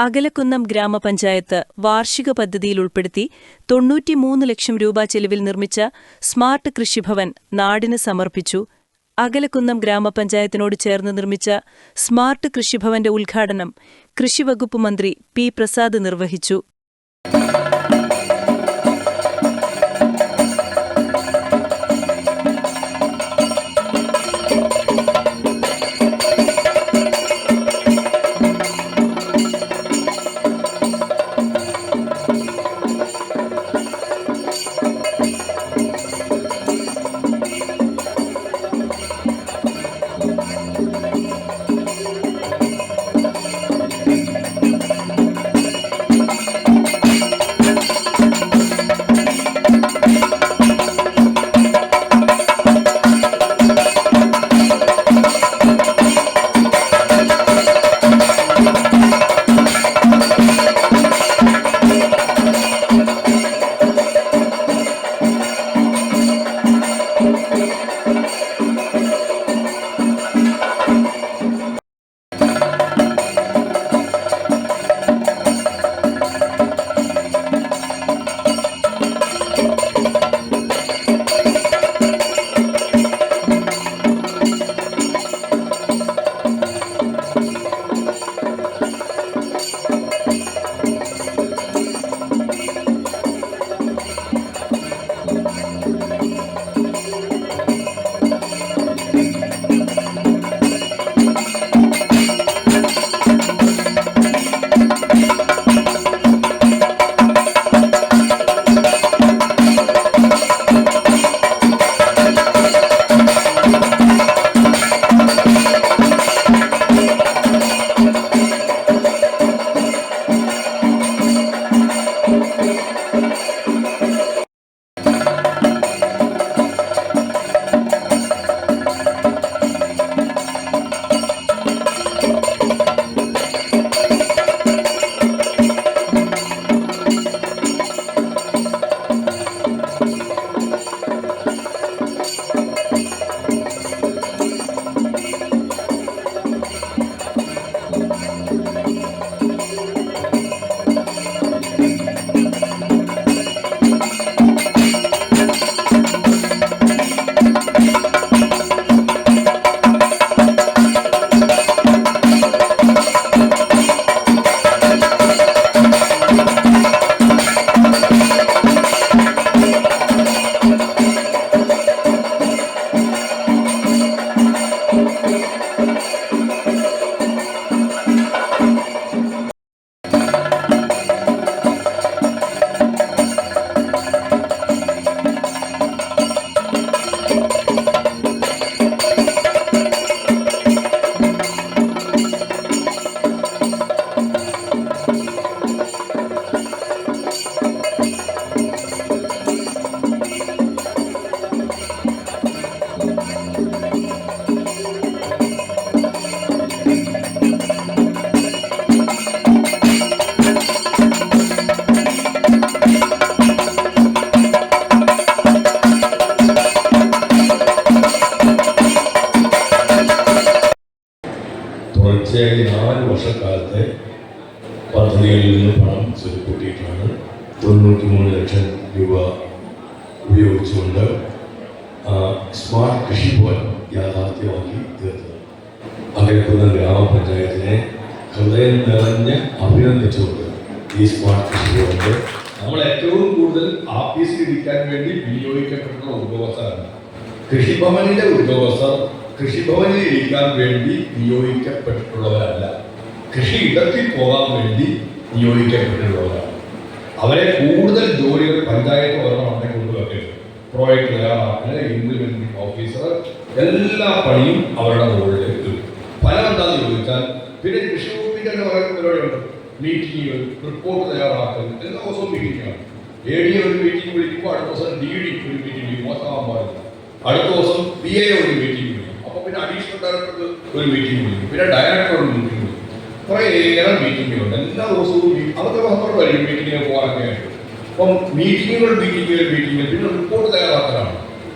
അകലക്കുന്നം ഗ്രാമപഞ്ചായത്ത് വാർഷിക പദ്ധതിയിൽ ഉൾപ്പെടുത്തി 93 ലക്ഷം രൂപ ചെലവിൽ നിർമ്മിച്ച സ്മാർട്ട് കൃഷിഭവൻ നാടിന് സമർപ്പിച്ചു. അകലക്കുന്നം ഗ്രാമപഞ്ചായത്തിനോട് ചേർന്ന് നിർമ്മിച്ച സ്മാർട്ട് കൃഷിഭവന്റെ ഉദ്ഘാടനം കൃഷിവകുപ്പ് മന്ത്രി പി പ്രസാദ് നിർവഹിച്ചു. തുടർച്ചയായി 4 വർഷക്കാലത്തെ പദ്ധതികളിൽ നിന്ന് പണം സ്വരുക്കൂട്ടിയിട്ടാണ് 93 ലക്ഷം രൂപ ഉപയോഗിച്ചുകൊണ്ട് സ്മാർട്ട് കൃഷിഭവൻ യാഥാർത്ഥ്യമാക്കി തീർത്തത്. അകലക്കുന്നം ഗ്രാമപഞ്ചായത്തിനെ ഹൃദയം നിറഞ്ഞ് അഭിനന്ദിച്ചുകൊണ്ട് ഈ സ്മാർട്ട് കൃഷിഭവന്റെ നമ്മൾ ഏറ്റവും കൂടുതൽ ആഫീസിൽ ഇരിക്കാൻ വേണ്ടി വിനിയോഗിക്കപ്പെട്ടുള്ള ഉദ്യോഗസ്ഥരാണ്. കൃഷിഭവനിലെ ഉദ്യോഗസ്ഥർ കൃഷിഭവനിൽ ഇരിക്കാൻ വേണ്ടി നിയോഗിക്കപ്പെട്ടിട്ടുള്ളവരല്ല, കൃഷിയിടത്തിൽ പോകാൻ വേണ്ടി നിയോഗിക്കപ്പെട്ടിട്ടുള്ളവരാണ്. അവരെ കൂടുതൽ ജോലികൾ പഞ്ചായത്ത് ഓരോന്നും കൊണ്ടുവയ്ക്കരുത്. പ്രോജക്റ്റ് തയ്യാറാക്കൽ, ഇംപ്ലിമെന്റിംഗ് ഓഫീസർ, എല്ലാ പണിയും അവരുടെ മുകളിലേക്ക് വരും. ഫലം എന്താണെന്ന് ചോദിച്ചാൽ പിന്നെ കൃഷി വകുപ്പിൻ്റെ തന്നെ പറയുന്ന പരിപാടിയുണ്ട്. മീറ്റിങ്ങുകൾ, റിപ്പോർട്ട് തയ്യാറാക്കൽ, എല്ലാ ദിവസവും മീറ്റിങ്ങാണ്. AD ഒരു മീറ്റിംഗ് വിളിക്കുമ്പോൾ അടുത്ത ദിവസം DD ഒരു മീറ്റിംഗ് വിളിക്കും, മോശമാകാൻ പാടില്ല. അടുത്ത ദിവസം PA ഒരു മീറ്റിംഗ് വിളിക്കും, അപ്പോൾ പിന്നെ അഡീഷണൽ ഡയറക്ടർക്ക് ഒരു മീറ്റിംഗ് വിളിക്കും, പിന്നെ ഡയറക്ടർ ഒരു മീറ്റിംഗ് വിളിക്കും. കുറേയേറെ മീറ്റിങ്ങുകളുണ്ട്. എല്ലാ ദിവസവും അതൊക്കെ സമ്മർദ്ദമായിരിക്കും മീറ്റിങ്ങിന് പോകാനൊക്കെ ആയിട്ട്. അപ്പം മീറ്റിങ്ങുകൾ പിന്നെ റിപ്പോർട്ട് തയ്യാറാക്കലാണ്.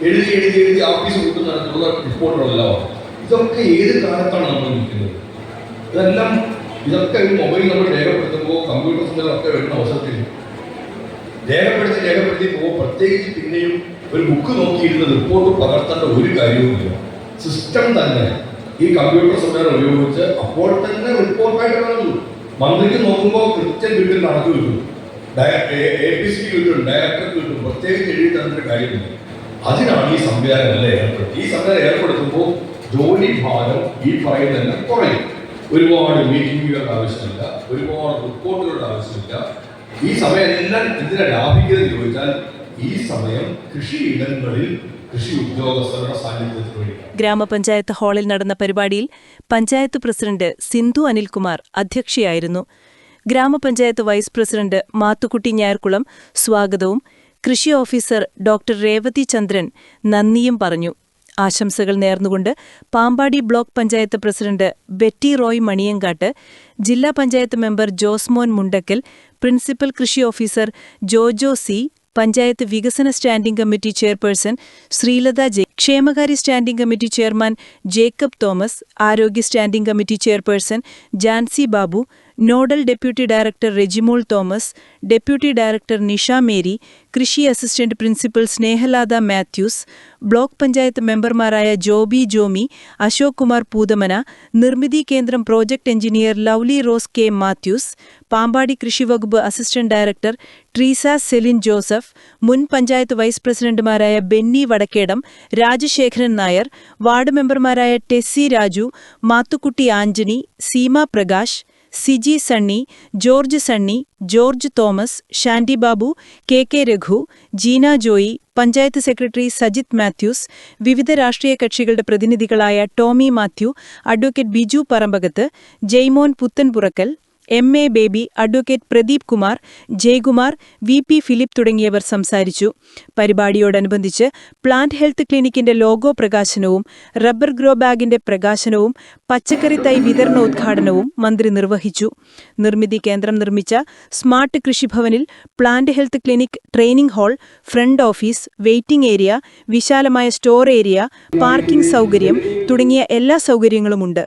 എഴുതി ആഫീസ് കൂട്ടുന്നതിനുള്ള റിപ്പോർട്ടുകളെല്ലാം. ഇതൊക്കെ ഏത് കാലത്താണ് നമ്മൾ നിൽക്കുന്നത്? ഇതെല്ലാം ഇതൊക്കെ ഒരു മൊബൈൽ നമ്മൾ രേഖപ്പെടുത്തുമ്പോൾ കമ്പ്യൂട്ടർ സംവിധാനമൊക്കെ വരുന്ന അവസരത്തിൽ രേഖപ്പെടുത്തി പോകുമ്പോൾ പ്രത്യേകിച്ച് പിന്നെയും ഒരു ബുക്ക് നോക്കിയിരുന്ന റിപ്പോർട്ട് പകർത്തേണ്ട ഒരു കാര്യവുമില്ല. സിസ്റ്റം തന്നെ ഈ കമ്പ്യൂട്ടർ സംവിധാനം ഉപയോഗിച്ച് അപ്പോൾ തന്നെ റിപ്പോർട്ടായിട്ട് കാണുന്നു. മന്ത്രിക്ക് നോക്കുമ്പോൾ കൃത്യം കിട്ടും, കണക്ക് കിട്ടും, APC കിട്ടും, ഡയറക്ടർക്ക് കിട്ടും, പ്രത്യേകിച്ച് എഴുതി തരേണ്ട കാര്യമില്ല. അതിനാണ് ഈ സംവിധാനം ഏർപ്പെടുത്തി. ഈ സംവിധാനം ഏർപ്പെടുത്തുമ്പോൾ ജോലി ഭാരം ഈ പറയുന്നതന്നെ കുറയും. ഒരുപാട് മീറ്റിങ്ങുകളുടെ ആവശ്യമില്ല, ഒരുപാട് റിപ്പോർട്ടുകളുടെ ആവശ്യമില്ല. ഈ സമയം എല്ലാം എന്തിനാ ലാഭിക്കുന്നത് ചോദിച്ചാൽ ഈ സമയം കൃഷിയിടങ്ങളിൽ കൃഷി ഉദ്യോഗസ്ഥരുടെ സാന്നിധ്യത്തിന് വേണ്ടി. ഗ്രാമപഞ്ചായത്ത് ഹാളിൽ നടന്ന പരിപാടിയിൽ പഞ്ചായത്ത് പ്രസിഡന്റ് സിന്ധു അനിൽകുമാർ അധ്യക്ഷയായിരുന്നു. ഗ്രാമപഞ്ചായത്ത് വൈസ് പ്രസിഡന്റ് മാത്തുക്കുട്ടി ഞായർകുളം സ്വാഗതവും കൃഷി ഓഫീസർ ഡോക്ടർ രേവതി ചന്ദ്രൻ നന്ദിയും പറഞ്ഞു. ആശംസകൾ നേർന്നുകൊണ്ട് Pampady block panchayat president Betty Roy Maniyankattu, ജില്ലാ പഞ്ചായത്ത് മെമ്പർ ജോസ്മോൻ മുണ്ടക്കൽ, പ്രിൻസിപ്പൽ കൃഷി ഓഫീസർ ജോജോ സി, പഞ്ചായത്ത് വികസന standing committee chairperson Sreelatha J, ക്ഷേമകാര്യ standing committee chairman Jacob Thomas, ആരോഗ്യ standing committee chairperson Jancy Babu, nodal deputy director Rejimol Thomas, deputy director Nisha Mary, കൃഷി assistant principal Snehalatha Mathews, block panchayat മെമ്പർമാരായ Joby Jomy, Ashok Kumar Poothamana, Nirmithi Kendram project engineer Lovely Rose K Mathews, Pampady കൃഷിവകുപ്പ് assistant director Treesa Celine Joseph, മുൻ panchayat vice പ്രസിഡന്റുമാരായ Benny Vadakkedam, Rajasekharan Nair, ward മെമ്പർമാരായ Tessy Raju, Mathukutty Antony, Seema Prakash, Siji Sunny, George Sunny, George Thomas, Shandy Babu, K Raghu, Jeena Joy, panchayat secretary Sajith Mathews, വിവിധ രാഷ്ട്രീയ കക്ഷികളുടെ പ്രതിനിധികളായ Tommy Mathew, advocate Biju Parambakathu, Jaimon Puthenpurackal, MA Baby, advocate Pradeep Kumar, Jayakumar, VP Philip തുടങ്ങിയവർ സംസാരിച്ചു. പരിപാടിയോടനുബന്ധിച്ച് പ്ലാന്റ് ഹെൽത്ത് ക്ലിനിക്കിന്റെ ലോഗോ പ്രകാശനവും റബ്ബർ ഗ്രോ ബാഗിന്റെ പ്രകാശനവും പച്ചക്കറി തൈ വിതരണോദ്ഘാടനവും മന്ത്രി നിർവഹിച്ചു. നിർമ്മിതി കേന്ദ്രം നിർമ്മിച്ച സ്മാർട്ട് കൃഷിഭവനിൽ plant health clinic, training hall, front office, waiting area, വിശാലമായ സ്റ്റോർ ഏരിയ, പാർക്കിംഗ് സൗകര്യം തുടങ്ങിയ എല്ലാ സൗകര്യങ്ങളുമുണ്ട്.